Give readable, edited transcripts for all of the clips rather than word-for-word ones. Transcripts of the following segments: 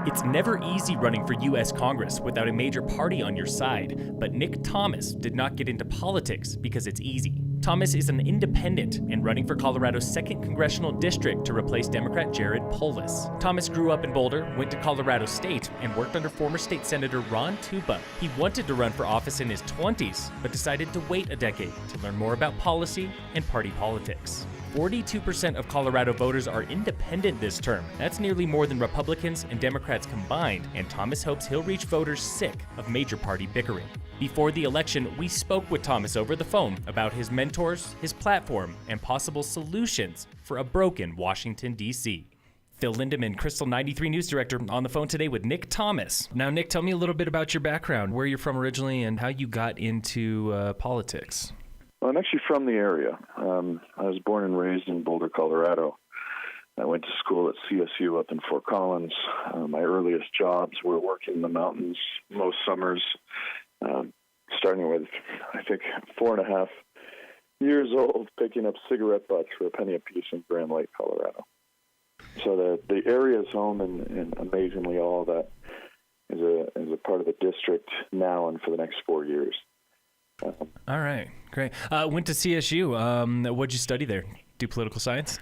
It's never easy running for U.S. Congress without a major party on your side, but Nick Thomas did not get into politics because it's easy. Thomas is an independent and running for Colorado's 2nd Congressional District to replace Democrat Jared Polis. Thomas grew up in Boulder, went to Colorado State, and worked under former state Senator Ron Tupa. He wanted to run for office in his 20s, but decided to wait a decade to learn more about policy and party politics. 42% of Colorado voters are independent this term. That's nearly more than Republicans and Democrats combined, and Thomas hopes he'll reach voters sick of major party bickering. Before the election, we spoke with Thomas over the phone about his mentors, his platform, and possible solutions for a broken Washington, D.C. Phil Lindeman, Krystal 93 News Director, on the phone today with Nick Thomas. Now, Nick, tell me a little bit about your background, where you're from originally, and how you got into politics. Well, I'm actually from the area. I was born and raised in Boulder, Colorado. I went to school at CSU up in Fort Collins. My earliest jobs were working in the mountains most summers, starting with, I think, 4.5 years old, picking up cigarette butts for a penny a piece in Grand Lake, Colorado. So the area is home, and amazingly all that is a part of the district now and for the next 4 years. All right, great. Went to CSU. What'd you study there? Do political science?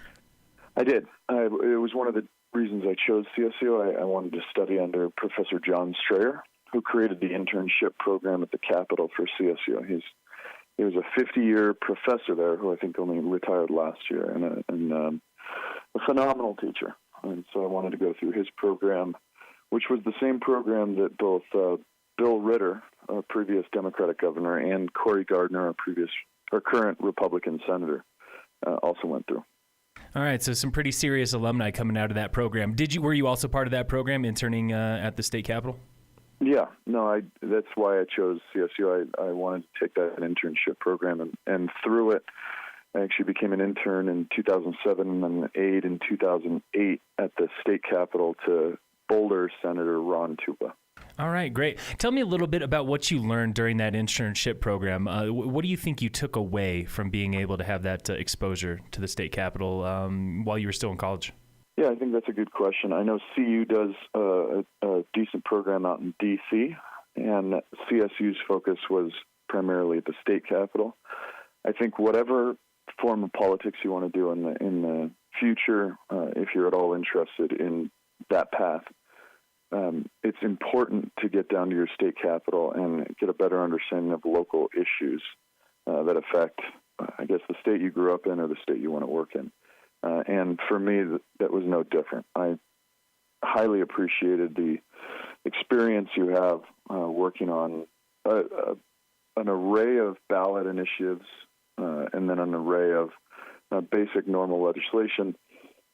I did. It was one of the reasons I chose CSU. I wanted to study under Professor John Strayer, who created the internship program at the Capitol for CSU. He was a 50-year professor there who I think only retired last year, and a phenomenal teacher. And so I wanted to go through his program, which was the same program that both Bill Ritter, our previous Democratic governor, and Cory Gardner, our current Republican senator, also went through. All right, so some pretty serious alumni coming out of that program. Were you also part of that program, interning at the state capitol? Yeah, no, that's why I chose CSU. I wanted to take that internship program, and through it, I actually became an intern in 2007 and aide in 2008 at the state capitol to Boulder Senator Ron Tupa. All right, great. Tell me a little bit about what you learned during that internship program. What do you think you took away from being able to have that exposure to the state capitol while you were still in college? Yeah, I think that's a good question. I know CU does a decent program out in D.C., and CSU's focus was primarily at the state capitol. I think whatever form of politics you want to do in the future, if you're at all interested in that path, it's important to get down to your state capitol and get a better understanding of local issues that affect, I guess, the state you grew up in or the state you want to work in. And for me, that was no different. I highly appreciated the experience you have working on an array of ballot initiatives and then an array of basic normal legislation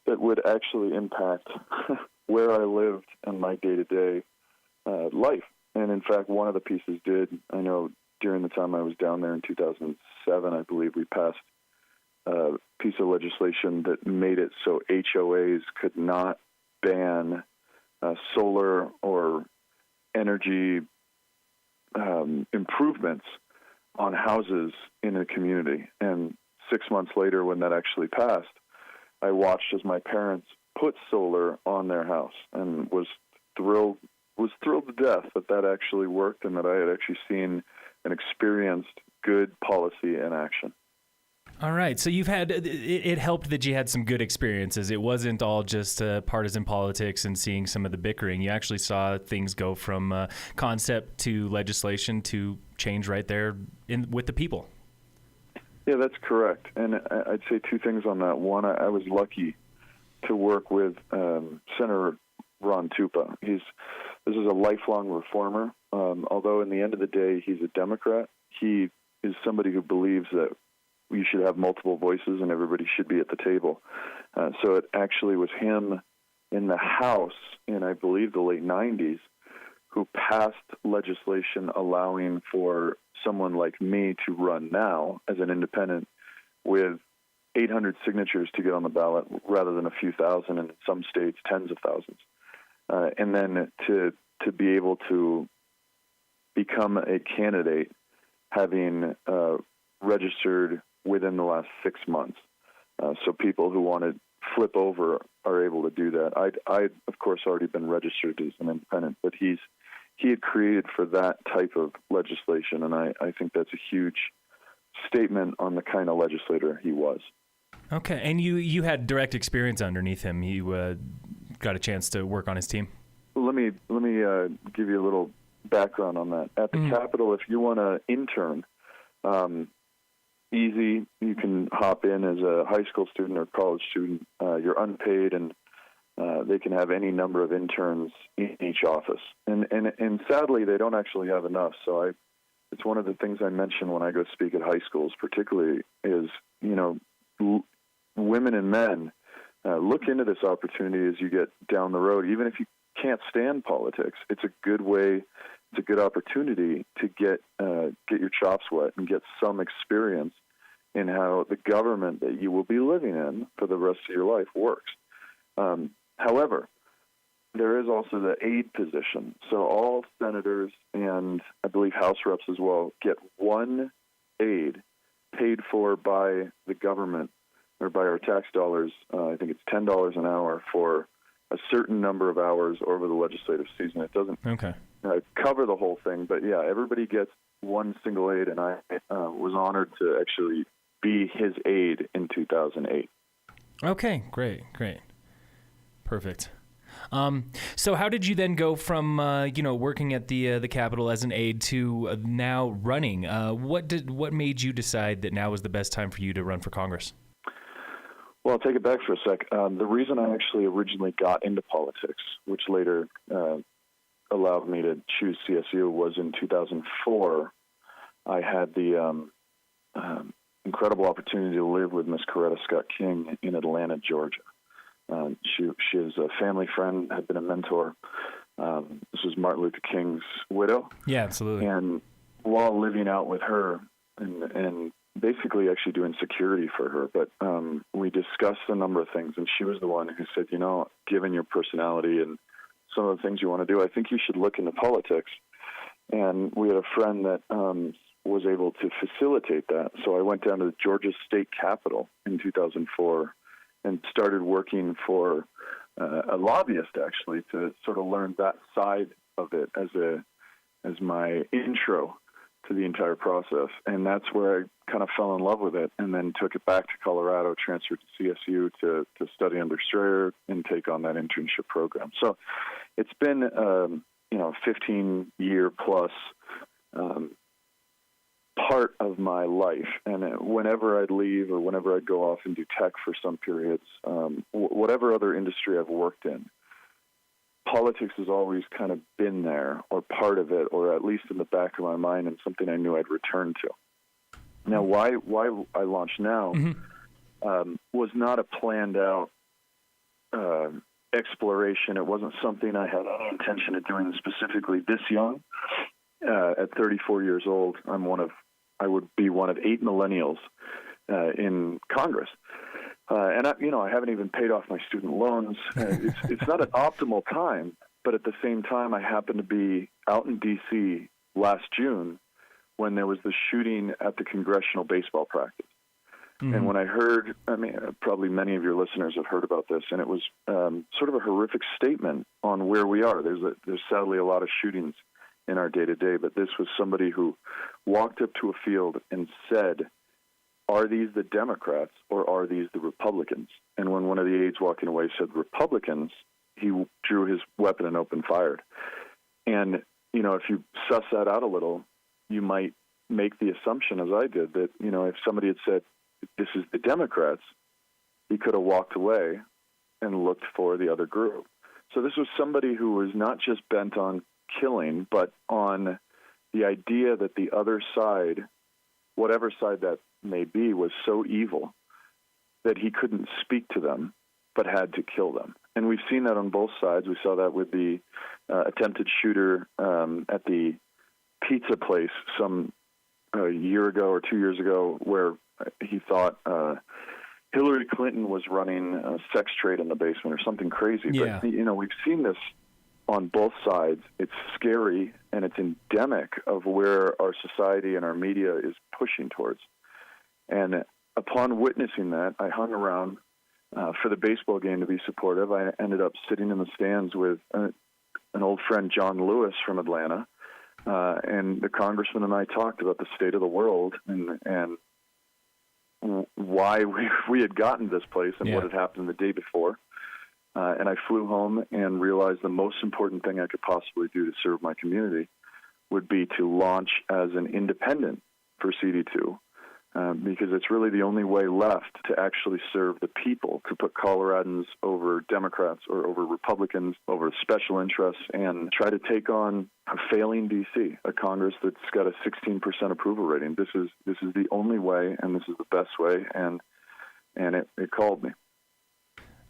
that would actually impact where I lived and my day-to-day life. And in fact, one of the pieces did. I know during the time I was down there in 2007, I believe we passed a piece of legislation that made it so HOAs could not ban solar or energy improvements on houses in a community. And 6 months later, when that actually passed, I watched as my parents put solar on their house and was thrilled to death that actually worked and that I had actually seen and experienced good policy in action. All right. So it helped that you had some good experiences. It wasn't all just partisan politics and seeing some of the bickering. You actually saw things go from concept to legislation to change right there with the people. Yeah, that's correct. And I'd say two things on that. One, I was lucky to work with Senator Ron Tupa. This is a lifelong reformer. Although in the end of the day, he's a Democrat, he is somebody who believes that you should have multiple voices and everybody should be at the table. So it actually was him in the House in, I believe, the late 90s who passed legislation allowing for someone like me to run now as an independent with 800 signatures to get on the ballot rather than a few thousand, and in some states, tens of thousands. And then to be able to become a candidate having registered within the last 6 months. So people who wanted flip over are able to do that. I'd of course already been registered as an independent, but he had created for that type of legislation, and I think that's a huge statement on the kind of legislator he was. Okay, and you had direct experience underneath him. You got a chance to work on his team. Let me give you a little background on that. At the Capitol, if you want to intern, easy. You can hop in as a high school student or college student. You're unpaid, and they can have any number of interns in each office. And sadly, they don't actually have enough. So it's one of the things I mention when I go speak at high schools, particularly, is, women and men, look into this opportunity as you get down the road. Even if you can't stand politics, it's a good way, it's a good opportunity to get your chops wet and get some experience in how the government that you will be living in for the rest of your life works. However, there is also the aide position. So all senators and I believe House reps as well get one aide paid for by the government or by our tax dollars. I think it's $10 an hour for a certain number of hours over the legislative season. It doesn't cover the whole thing, but yeah, everybody gets one single aide, and I was honored to actually be his aide in 2008. Okay, great. Perfect. So how did you then go from working at the Capitol as an aide to now running? What made you decide that now was the best time for you to run for Congress? Well, I'll take it back for a sec. The reason I actually originally got into politics, which later allowed me to choose CSU, was in 2004. I had the incredible opportunity to live with Miss Coretta Scott King in Atlanta, Georgia. She is a family friend, had been a mentor. This was Martin Luther King's widow. Yeah, absolutely. And while living out with her and basically actually doing security for her, but we discussed a number of things, and she was the one who said, given your personality and some of the things you want to do, I think you should look into politics. And we had a friend that was able to facilitate that. So I went down to the Georgia State Capitol in 2004 and started working for a lobbyist, actually, to sort of learn that side of it as my intro to the entire process. And that's where I kind of fell in love with it, and then took it back to Colorado, transferred to CSU to study under Strayer and take on that internship program. So it's been 15-year plus part of my life. And whenever I'd leave or whenever I'd go off and do tech for some periods, whatever other industry I've worked in, politics has always kind of been there or part of it, or at least in the back of my mind, and something I knew I'd return to. Now, why I launched now was not a planned out exploration. It wasn't something I had any intention of doing specifically this young. At 34 years old, I would be one of 8 millennials in Congress. And I haven't even paid off my student loans. It's not an optimal time, but at the same time, I happened to be out in D.C. last June when there was the shooting at the congressional baseball practice. Mm-hmm. And when I heard, probably many of your listeners have heard about this, and it was sort of a horrific statement on where we are. There's sadly a lot of shootings in our day-to-day, but this was somebody who walked up to a field and said, are these the Democrats or are these the Republicans? And when one of the aides walking away said Republicans, he drew his weapon and opened fire. And, if you suss that out a little, you might make the assumption, as I did, that, if somebody had said, this is the Democrats, he could have walked away and looked for the other group. So this was somebody who was not just bent on killing, but on the idea that the other side, whatever side that may be, was so evil that he couldn't speak to them, but had to kill them. And we've seen that on both sides. We saw that with the attempted shooter at the pizza place a year ago or 2 years ago, where he thought Hillary Clinton was running a sex trade in the basement or something crazy. Yeah. But, we've seen this on both sides. It's scary, and it's endemic of where our society and our media is pushing towards. And upon witnessing that, I hung around for the baseball game to be supportive. I ended up sitting in the stands with an old friend, John Lewis from Atlanta, and the congressman and I talked about the state of the world and why we had gotten to this place and what had happened the day before. And I flew home and realized the most important thing I could possibly do to serve my community would be to launch as an independent for CD2, because it's really the only way left to actually serve the people, to put Coloradans over Democrats or over Republicans, over special interests, and try to take on a failing D.C., a Congress that's got a 16% approval rating. This is the only way, and this is the best way, and it called me.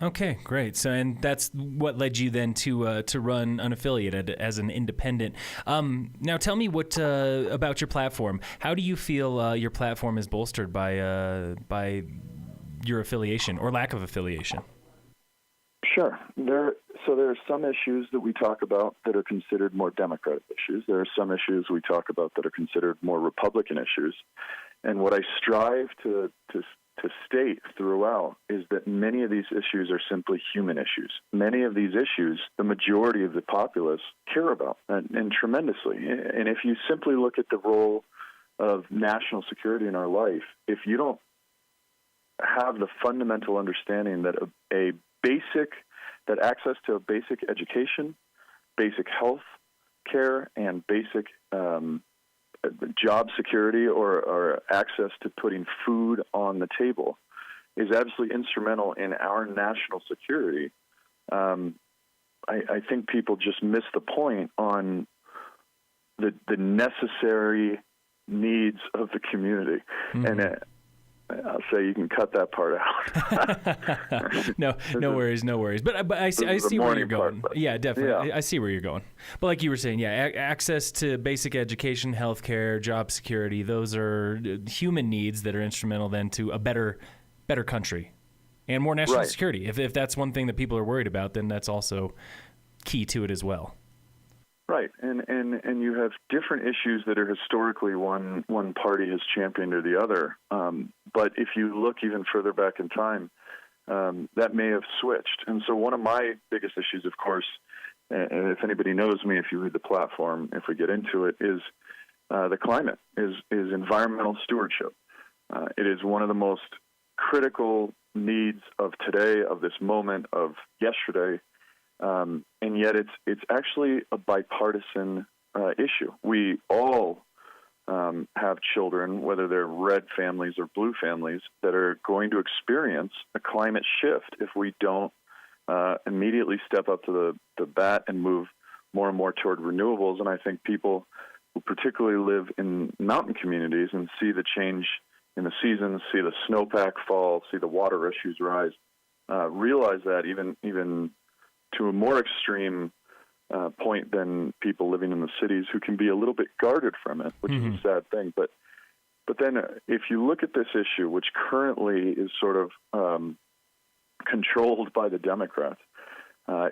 Okay, great. So, and that's what led you then to run unaffiliated as an independent. Now, tell me what about your platform. How do you feel your platform is bolstered by your affiliation or lack of affiliation? Sure. There are some issues that we talk about that are considered more Democratic issues. There are some issues we talk about that are considered more Republican issues. And what I strive to state throughout is that many of these issues are simply human issues. Many of these issues, the majority of the populace care about and tremendously. And if you simply look at the role of national security in our life, if you don't have the fundamental understanding that that access to a basic education, basic health care, and basic job security or access to putting food on the table is absolutely instrumental in our national security, I think people just miss the point on the necessary needs of the community. Mm-hmm. And I'll say you can cut that part out. No worries. But I see where you're going. Yeah, definitely. Yeah. I see where you're going. But like you were saying, access to basic education, healthcare, job security, those are human needs that are instrumental then to a better country and more national security. If that's one thing that people are worried about, then that's also key to it as well. Right, and you have different issues that are historically one party has championed or the other. But if you look even further back in time, that may have switched. And so one of my biggest issues, of course, and if anybody knows me, if you read the platform, if we get into it, is the climate, is environmental stewardship. It is one of the most critical needs of today, of this moment, of yesterday. And yet it's actually a bipartisan issue. We all have children, whether they're red families or blue families, that are going to experience a climate shift if we don't immediately step up to the bat and move more and more toward renewables. And I think people who particularly live in mountain communities and see the change in the seasons, see the snowpack fall, see the water issues rise, realize that even to a more extreme point than people living in the cities who can be a little bit guarded from it, which is a sad thing. But then if you look at this issue, which currently is sort of controlled by the Democrats,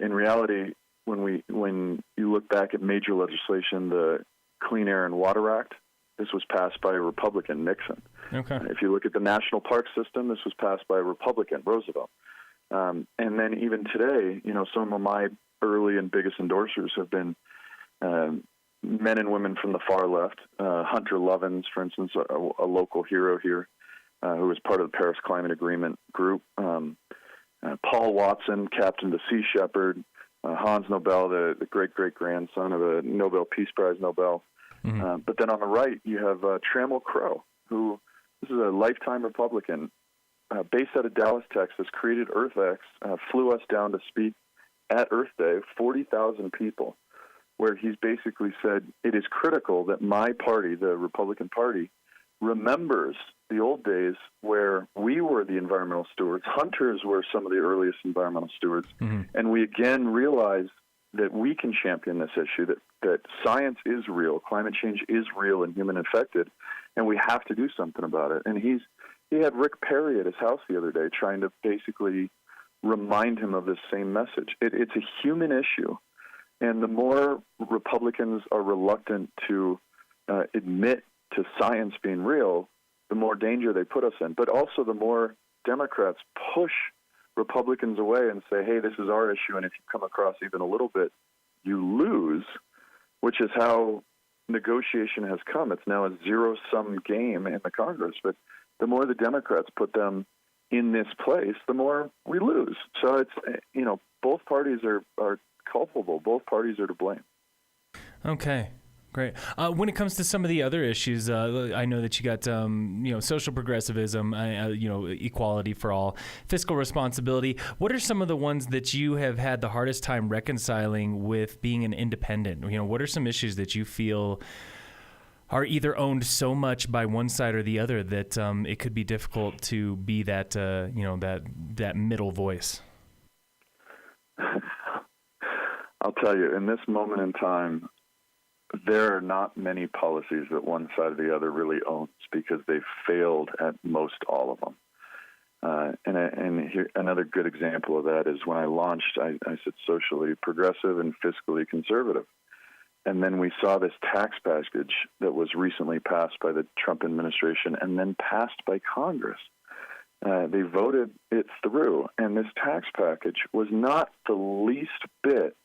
in reality, when you look back at major legislation, the Clean Air and Water Act, this was passed by a Republican, Nixon. Okay. If you look at the National Park System, this was passed by a Republican, Roosevelt. And then even today, some of my early and biggest endorsers have been men and women from the far left. Hunter Lovins, for instance, a local hero here, who was part of the Paris Climate Agreement group. Paul Watson, captain the Sea Shepherd. Hans Nobel, the great-great-grandson of a Nobel Peace Prize Nobel. Mm-hmm. But then on the right, you have Trammell Crow, who this is a lifetime Republican. Based out of Dallas, Texas, created EarthX, flew us down to speak at Earth Day, 40,000 people, where he's basically said, it is critical that my party, the Republican Party, remembers the old days where we were the environmental stewards. Hunters were some of the earliest environmental stewards. Mm-hmm. And we again realize that we can champion this issue, that science is real, climate change is real and human affected, and we have to do something about it. And he had Rick Perry at his house the other day trying to basically remind him of this same message. It's a human issue, and the more Republicans are reluctant to admit to science being real, the more danger they put us in. But also the more Democrats push Republicans away and say, hey, this is our issue, and if you come across even a little bit, you lose, which is how negotiation has come. It's now a zero-sum game in the Congress, but the more the Democrats put them in this place, the more we lose. So it's, both parties are culpable. Both parties are to blame. Okay. Great. When it comes to some of the other issues, I know that you got, social progressivism, equality for all, fiscal responsibility. What are some of the ones that you have had the hardest time reconciling with being an independent? What are some issues that you feel are either owned so much by one side or the other that it could be difficult to be that, that middle voice? I'll tell you, in this moment in time, there are not many policies that one side or the other really owns because they've failed at most all of them. And here, another good example of that is when I launched, I said socially progressive and fiscally conservative. And then we saw this tax package that was recently passed by the Trump administration and then passed by Congress. They voted it through, and this tax package was not the least bit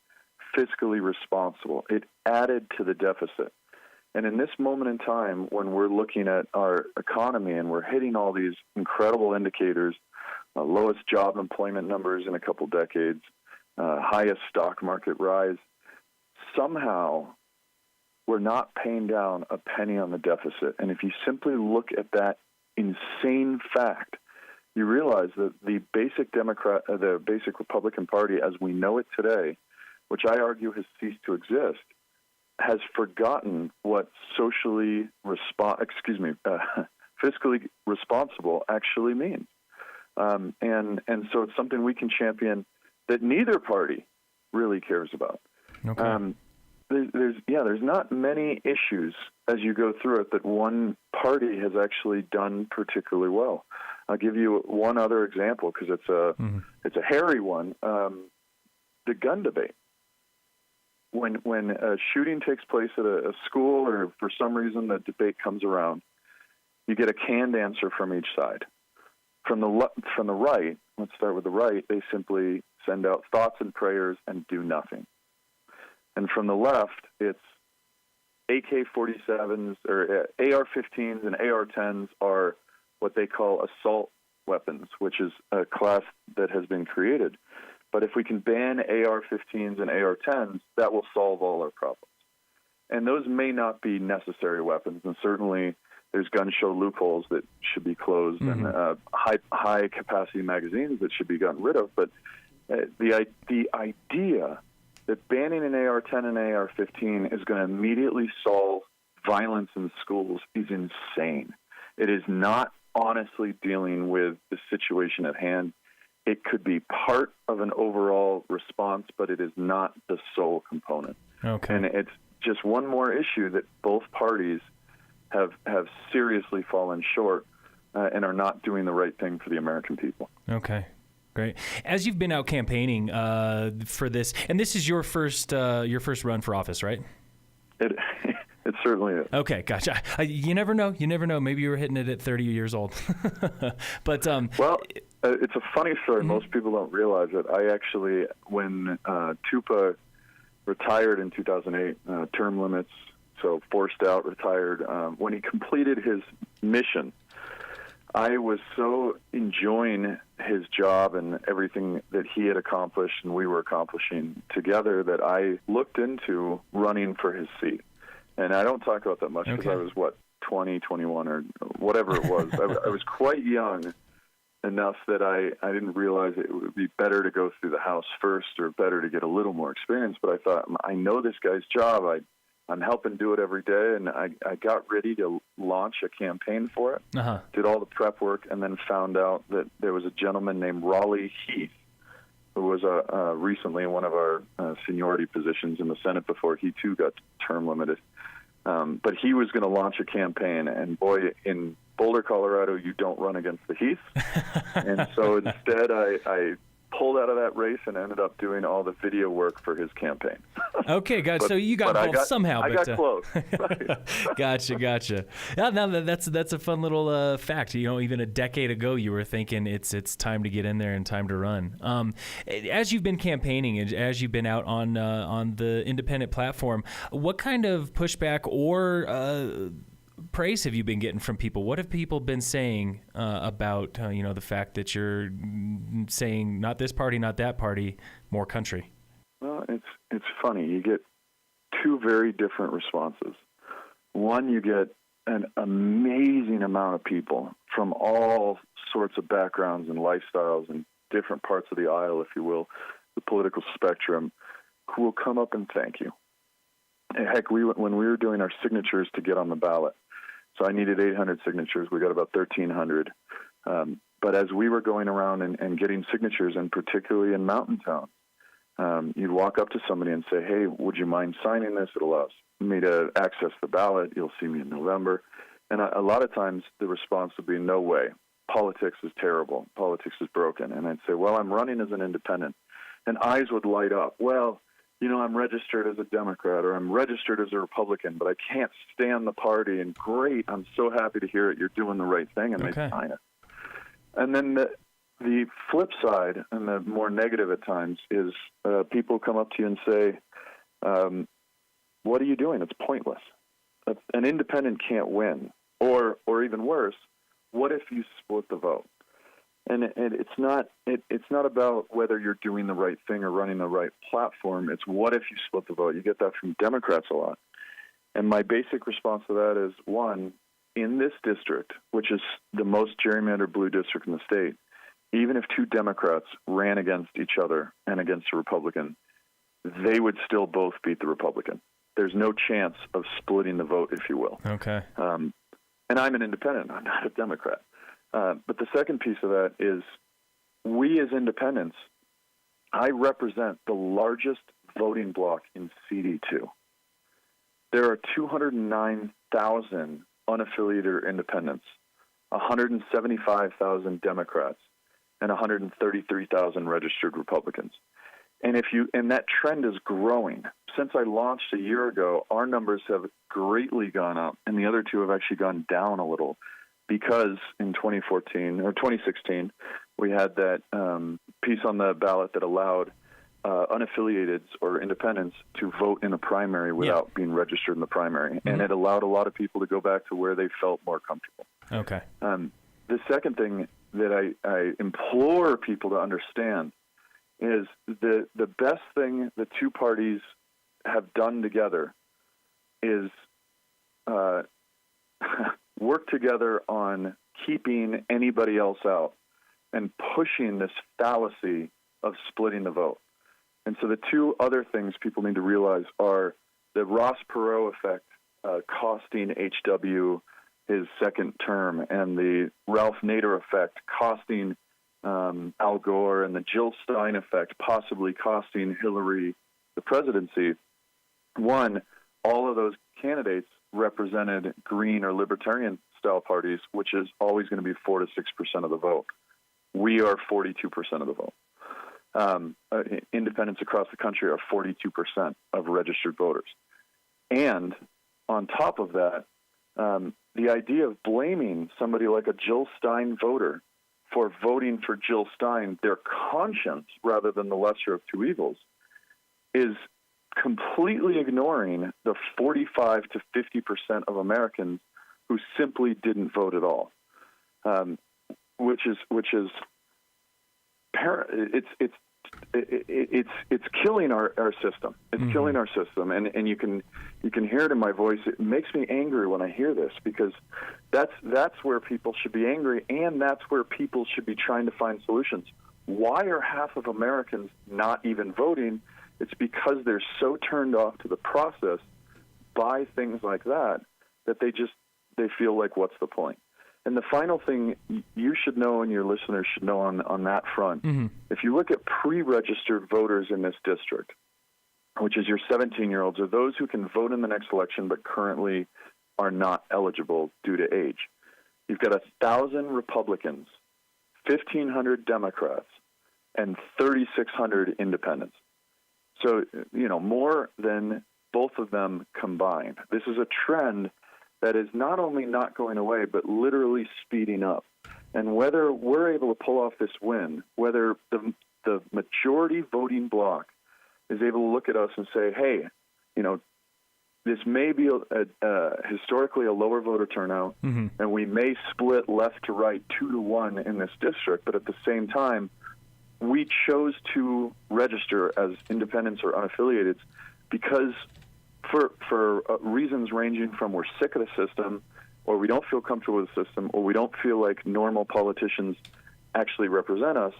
fiscally responsible. It added to the deficit. And in this moment in time, when we're looking at our economy and we're hitting all these incredible indicators, lowest job employment numbers in a couple decades, highest stock market rise, somehow we're not paying down a penny on the deficit. And if you simply look at that insane fact, you realize that the basic Republican Party as we know it today, which I argue has ceased to exist, has forgotten what fiscally responsible actually means. And so it's something we can champion that neither party really cares about. Okay. There's not many issues as you go through it that one party has actually done particularly well. I'll give you one other example because it's a hairy one. The gun debate. When a shooting takes place at a school or for some reason the debate comes around, you get a canned answer from each side. From the right, let's start with the right, they simply send out thoughts and prayers and do nothing. And from the left, it's AK-47s or AR-15s and AR-10s are what they call assault weapons, which is a class that has been created. But if we can ban AR-15s and AR-10s, that will solve all our problems. And those may not be necessary weapons, and certainly there's gun show loopholes that should be closed and high-capacity magazines that should be gotten rid of. But the idea that banning an AR-10 and AR-15 is going to immediately solve violence in schools is insane. It is not honestly dealing with the situation at hand. It could be part of an overall response, but it is not the sole component. Okay. And it's just one more issue that both parties have seriously fallen short and are not doing the right thing for the American people. Okay. Great. As you've been out campaigning for this, and this is your first run for office, right? It certainly is. Okay, gotcha. You never know. Maybe you were hitting it at 30 years old. But it's a funny story. Mm-hmm. Most people don't realize it. I actually, when Tupa retired in 2008, term limits, so forced out, retired, when he completed his mission, I was so enjoying his job and everything that he had accomplished and we were accomplishing together that I looked into running for his seat. And I don't talk about that much because I was, 20, 21 or whatever it was. I was quite young enough that I didn't realize it would be better to go through the House first or better to get a little more experience. But I thought, I know this guy's job. I'm helping do it every day. And I got ready to launch a campaign for it, did all the prep work, and then found out that there was a gentleman named Raleigh Heath who was recently in one of our seniority positions in the Senate before he too got term limited. But he was going to launch a campaign, and boy, in Boulder, Colorado, you don't run against the Heath. And so instead I pulled out of that race and ended up doing all the video work for his campaign. Okay, gotcha. So you got involved somehow. I got close. Gotcha. Yeah, now that's a fun little fact. Even a decade ago, you were thinking it's time to get in there and time to run. As you've been campaigning and as you've been out on the independent platform, what kind of pushback or praise have you been getting from people? What have people been saying about the fact that you're saying not this party, not that party, more country? Well, it's funny. You get two very different responses. One, you get an amazing amount of people from all sorts of backgrounds and lifestyles and different parts of the aisle, if you will, the political spectrum, who will come up and thank you. And heck, when we were doing our signatures to get on the ballot, so I needed 800 signatures. We got about 1,300. But as we were going around and getting signatures, and particularly in mountain towns, you'd walk up to somebody and say, hey, would you mind signing this? It allows me to access the ballot. You'll see me in November. And a lot of times the response would be, no way. Politics is terrible. Politics is broken. And I'd say, well, I'm running as an independent. And eyes would light up. Well, I'm registered as a Democrat or I'm registered as a Republican, but I can't stand the party. And great, I'm so happy to hear it. You're doing the right thing. And they sign it. And then the flip side, and the more negative at times, is people come up to you and say, what are you doing? It's pointless. An independent can't win. Or even worse, what if you split the vote? And it's not about whether you're doing the right thing or running the right platform. It's what if you split the vote? You get that from Democrats a lot. And my basic response to that is, one, in this district, which is the most gerrymandered blue district in the state, even if two Democrats ran against each other and against a Republican, they would still both beat the Republican. There's no chance of splitting the vote, if you will. Okay. And I'm an independent. I'm not a Democrat. But the second piece of that is, we as independents, I represent the largest voting bloc in CD2. There are 209,000 unaffiliated independents, 175,000 Democrats, and 133,000 registered Republicans. And that trend is growing. Since I launched a year ago, our numbers have greatly gone up, and the other two have actually gone down a little, because in 2016, we had that piece on the ballot that allowed unaffiliated or independents to vote in a primary without being registered in the primary. Mm-hmm. And it allowed a lot of people to go back to where they felt more comfortable. Okay. The second thing that I implore people to understand is the best thing the two parties have done together is work together on keeping anybody else out and pushing this fallacy of splitting the vote. And so the two other things people need to realize are the Ross Perot effect costing HW his second term, and the Ralph Nader effect costing Al Gore, and the Jill Stein effect possibly costing Hillary the presidency. One, all of those candidates represented green or libertarian style parties, which is always going to be 4 to 6% of the vote. We are 42% of the vote. Independents across the country are 42% of registered voters. And on top of that, the idea of blaming somebody like a Jill Stein voter for voting for Jill Stein, their conscience rather than the lesser of two evils, is completely ignoring the 45 to 50% of Americans who simply didn't vote at all, which is it's killing our system. It's killing our system, and you can hear it in my voice. It makes me angry when I hear this, because that's where people should be angry, and that's where people should be trying to find solutions. Why are half of Americans not even voting? It's because they're so turned off to the process by things like that they feel like, what's the point? And the final thing you should know, and your listeners should know on that front, if you look at pre-registered voters in this district, which is your 17-year-olds, or those who can vote in the next election but currently are not eligible due to age, you've got 1,000 Republicans, 1,500 Democrats, and 3,600 independents. So, more than both of them combined. This is a trend that is not only not going away, but literally speeding up. And whether we're able to pull off this win, whether the majority voting bloc is able to look at us and say, hey, this may be historically a lower voter turnout, and we may split left to right 2-1 in this district, but at the same time, we chose to register as independents or unaffiliated because for reasons ranging from we're sick of the system, or we don't feel comfortable with the system, or we don't feel like normal politicians actually represent us,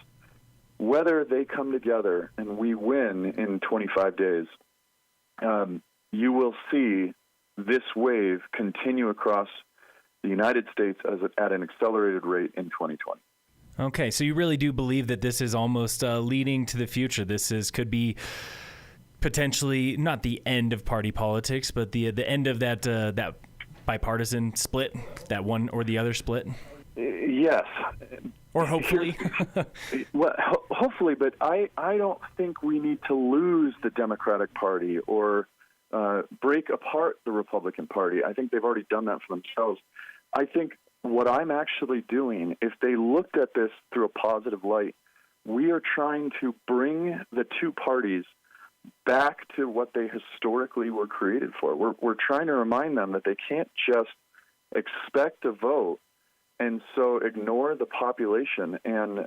whether they come together and we win in 25 days, you will see this wave continue across the United States at an accelerated rate in 2020. Okay, so you really do believe that this is almost leading to the future. Could be potentially not the end of party politics, but the end of that bipartisan split, that one or the other split? Yes. Or hopefully. Well, hopefully, but I don't think we need to lose the Democratic Party or break apart the Republican Party. I think they've already done that for themselves. I think what I'm actually doing, if they looked at this through a positive light, we are trying to bring the two parties back to what they historically were created for. We're trying to remind them that they can't just expect to vote and so ignore the population and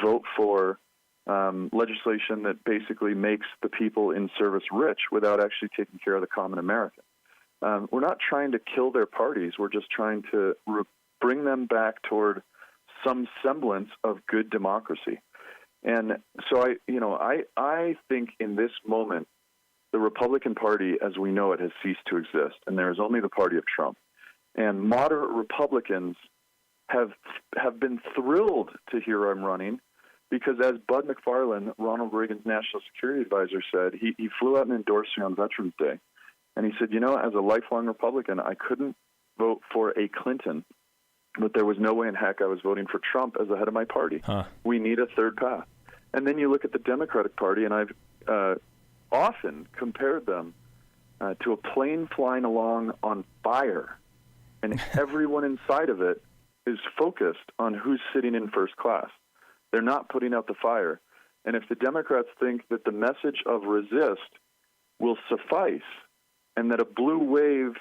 vote for legislation that basically makes the people in service rich without actually taking care of the common American. We're not trying to kill their parties. We're just trying to bring them back toward some semblance of good democracy. And so I think in this moment, the Republican Party, as we know it, has ceased to exist, and there is only the party of Trump. And moderate Republicans have been thrilled to hear I'm running, because as Bud McFarlane, Ronald Reagan's national security advisor, said, he flew out and endorsed me on Veterans Day. And he said, as a lifelong Republican, I couldn't vote for a Clinton, but there was no way in heck I was voting for Trump as the head of my party. We need a third path. And then you look at the Democratic Party, and I've often compared them to a plane flying along on fire, and everyone inside of it is focused on who's sitting in first class. They're not putting out the fire. And if the Democrats think that the message of resist will suffice and that a blue wave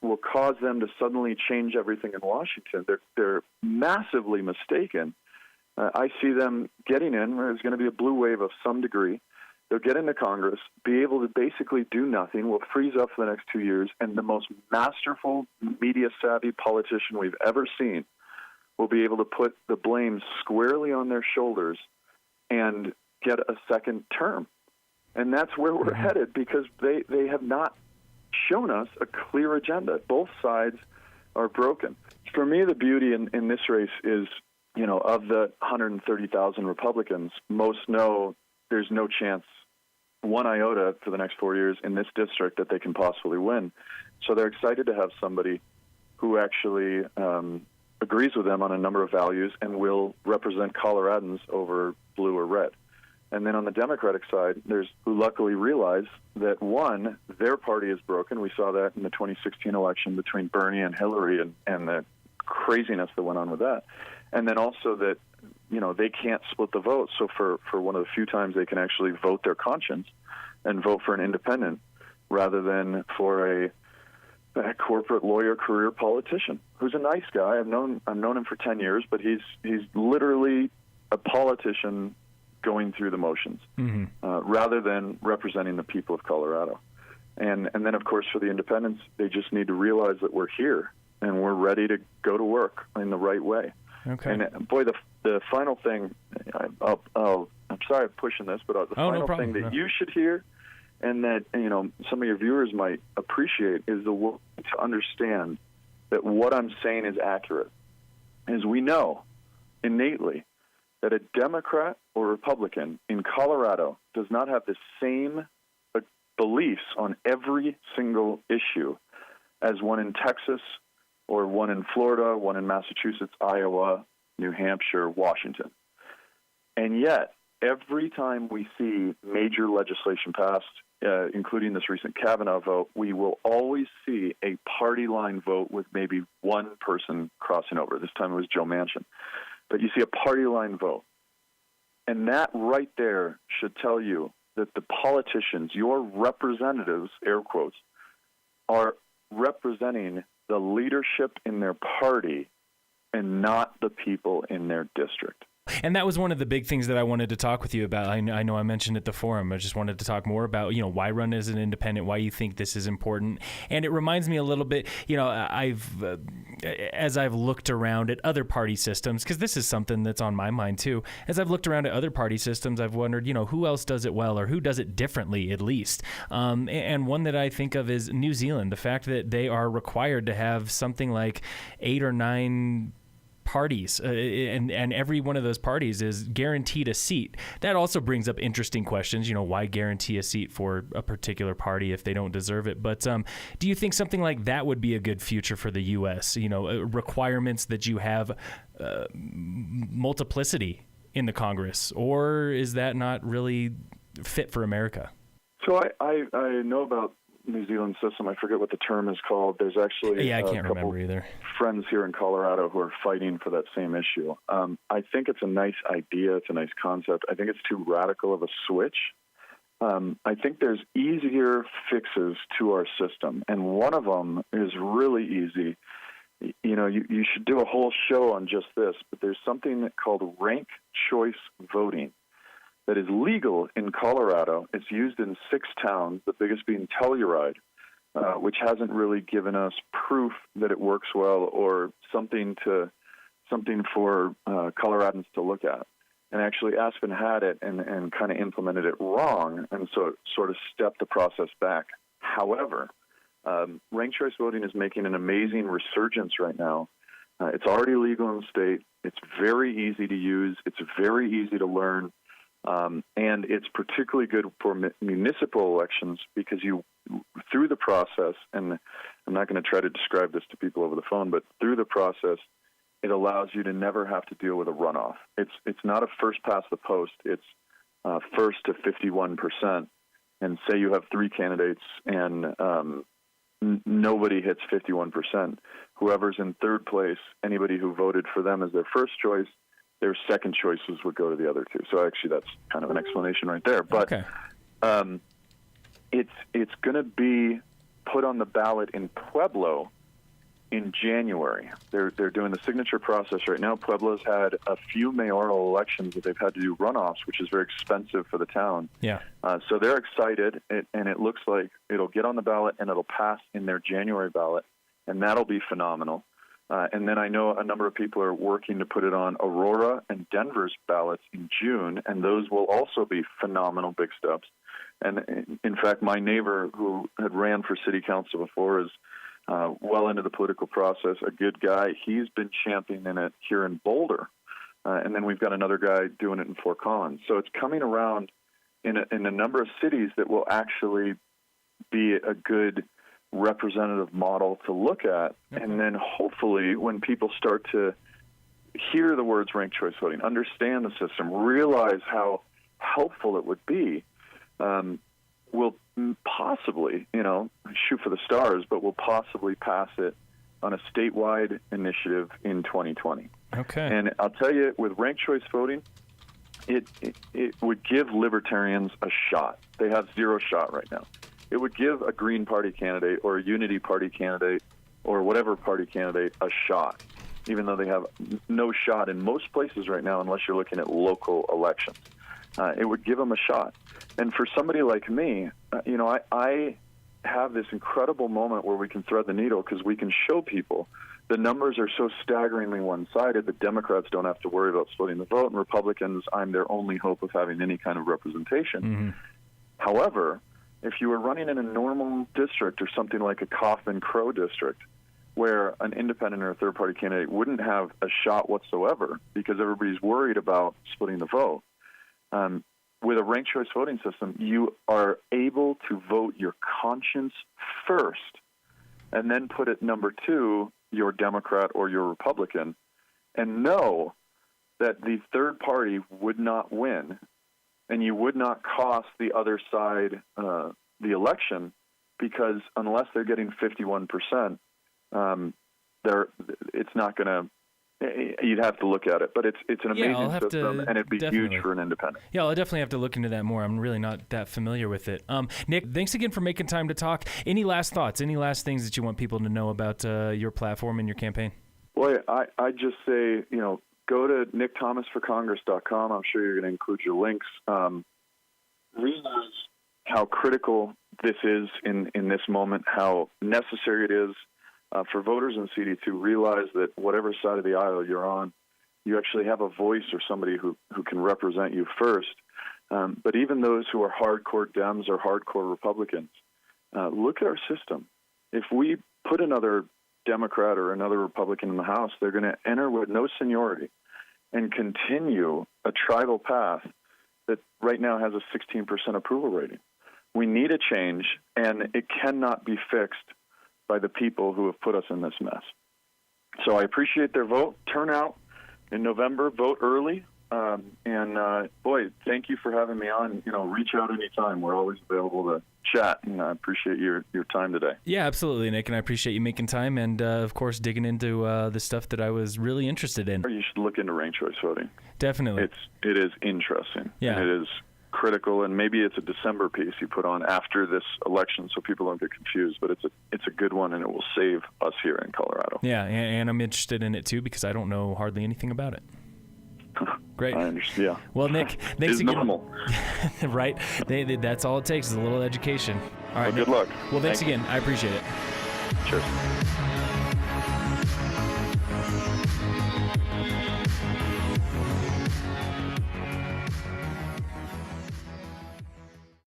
will cause them to suddenly change everything in Washington, they're massively mistaken. I see them getting in. There's going to be a blue wave of some degree. They'll get into Congress, be able to basically do nothing. We'll freeze up for the next 2 years, and the most masterful, media-savvy politician we've ever seen will be able to put the blame squarely on their shoulders and get a second term. And that's where we're headed, because they have not shown us a clear agenda. Both sides are broken. For me, the beauty in this race is, of the 130,000 Republicans, most know there's no chance, one iota, for the next 4 years in this district that they can possibly win. So they're excited to have somebody who actually agrees with them on a number of values and will represent Coloradans over blue or red. And then on the Democratic side, there's who luckily realize that, one, their party is broken. We saw that in the 2016 election between Bernie and Hillary and the craziness that went on with that. And then also that, they can't split the vote. So for one of the few times they can actually vote their conscience and vote for an independent rather than for a corporate lawyer career politician who's a nice guy. I've known him for 10 years, but he's literally a politician going through the motions rather than representing the people of Colorado. And then, of course, for the independents, they just need to realize that we're here and we're ready to go to work in the right way. Okay. And boy, the final thing, I'm sorry I'm pushing this, but the final thing that you should hear and that some of your viewers might appreciate is the way to understand that what I'm saying is accurate. Is we know innately that a Democrat or Republican in Colorado does not have the same beliefs on every single issue as one in Texas or one in Florida, one in Massachusetts, Iowa, New Hampshire, Washington. And yet, every time we see major legislation passed, including this recent Kavanaugh vote, we will always see a party line vote with maybe one person crossing over. This time it was Joe Manchin. But you see a party line vote. And that right there should tell you that the politicians, your representatives, air quotes, are representing the leadership in their party and not the people in their district. And that was one of the big things that I wanted to talk with you about. I know I mentioned at the forum. I just wanted to talk more about, why run as an independent, why you think this is important. And it reminds me a little bit, as I've looked around at other party systems, because this is something that's on my mind too. As I've looked around at other party systems, I've wondered, who else does it well or who does it differently at least. And one that I think of is New Zealand, the fact that they are required to have something like 8 or 9 parties, and every one of those parties is guaranteed a seat. That also brings up interesting questions. Why guarantee a seat for a particular party if they don't deserve it? But do you think something like that would be a good future for the U.S.? Requirements that you have multiplicity in the Congress, or is that not really fit for America? So I know about New Zealand system. I forget what the term is called. There's actually I can't remember either. Friends here in Colorado who are fighting for that same issue. I think it's a nice idea. It's a nice concept. I think it's too radical of a switch. I think there's easier fixes to our system, and one of them is really easy. You should do a whole show on just this, but there's something called ranked choice voting that is legal in Colorado. It's used in 6 towns, the biggest being Telluride, which hasn't really given us proof that it works well or something for Coloradans to look at. And actually, Aspen had it and kind of implemented it wrong, and so it sort of stepped the process back. However, ranked choice voting is making an amazing resurgence right now. It's already legal in the state. It's very easy to use. It's very easy to learn. And it's particularly good for municipal elections because through the process, and I'm not going to try to describe this to people over the phone, but through the process, it allows you to never have to deal with a runoff. It's not a first past the post. It's first to 51%. And say you have 3 candidates and nobody hits 51%. Whoever's in third place, anybody who voted for them as their first choice, their second choices would go to the other 2. So actually that's kind of an explanation right there. But okay. It's going to be put on the ballot in Pueblo in January. They're doing the signature process right now. Pueblo's had a few mayoral elections that they've had to do runoffs, which is very expensive for the town. Yeah. So they're excited, and it looks like it'll get on the ballot and it'll pass in their January ballot, and that'll be phenomenal. And then I know a number of people are working to put it on Aurora and Denver's ballots in June, and those will also be phenomenal big steps. And in fact, my neighbor who had ran for city council before is well into the political process, a good guy. He's been championing it here in Boulder. And then we've got another guy doing it in Fort Collins. So it's coming around in a number of cities that will actually be a good representative model to look at. And then hopefully when people start to hear the words ranked choice voting, understand the system, realize how helpful it would be, we'll possibly, shoot for the stars, but we'll possibly pass it on a statewide initiative in 2020. Okay. And I'll tell you, with ranked choice voting, it would give libertarians a shot. They have 0 shot right now. It would give a Green Party candidate or a Unity Party candidate or whatever party candidate a shot, even though they have no shot in most places right now unless you're looking at local elections. It would give them a shot. And for somebody like me, I have this incredible moment where we can thread the needle because we can show people the numbers are so staggeringly one-sided that Democrats don't have to worry about splitting the vote, and Republicans, I'm their only hope of having any kind of representation. Mm-hmm. However, if you were running in a normal district or something like a Kaufman-Crow district where an independent or a third-party candidate wouldn't have a shot whatsoever because everybody's worried about splitting the vote, with a ranked choice voting system, you are able to vote your conscience first and then put at number 2 your Democrat or your Republican and know that the third party would not win and you would not cost the other side the election, because unless they're getting 51%, it's not going to. You'd have to look at it, but it's an amazing system, and it'd be huge for an independent. Yeah, I'll definitely have to look into that more. I'm really not that familiar with it. Nick, thanks again for making time to talk. Any last thoughts? Any last things that you want people to know about your platform and your campaign? Boy, I just say, go to nickthomasforcongress.com. I'm sure you're going to include your links. Realize how critical this is in this moment, how necessary it is for voters in CD to realize that whatever side of the aisle you're on, you actually have a voice or somebody who can represent you first. But even those who are hardcore Dems or hardcore Republicans, look at our system. If we put another Democrat or another Republican in the House, they're going to enter with no seniority and continue a tribal path that right now has a 16% approval rating. We need a change, and it cannot be fixed by the people who have put us in this mess. So I appreciate their vote. Turn out in November, vote early. Boy, thank you for having me on. Reach out anytime. We're always available to chat, and I appreciate your time today. Yeah, absolutely, Nick, and I appreciate you making time and, of course, digging into the stuff that I was really interested in. You should look into ranked choice voting. Definitely. It is interesting. Yeah. And it is critical, and maybe it's a December piece you put on after this election so people don't get confused, but it's a good one, and it will save us here in Colorado. Yeah, and I'm interested in it too because I don't know hardly anything about it. Great. I understand. Yeah. Well, Nick, thanks again. Normal. Right? That's all it takes is a little education. All right, Well, good luck. Well, thanks again. I appreciate it. Cheers.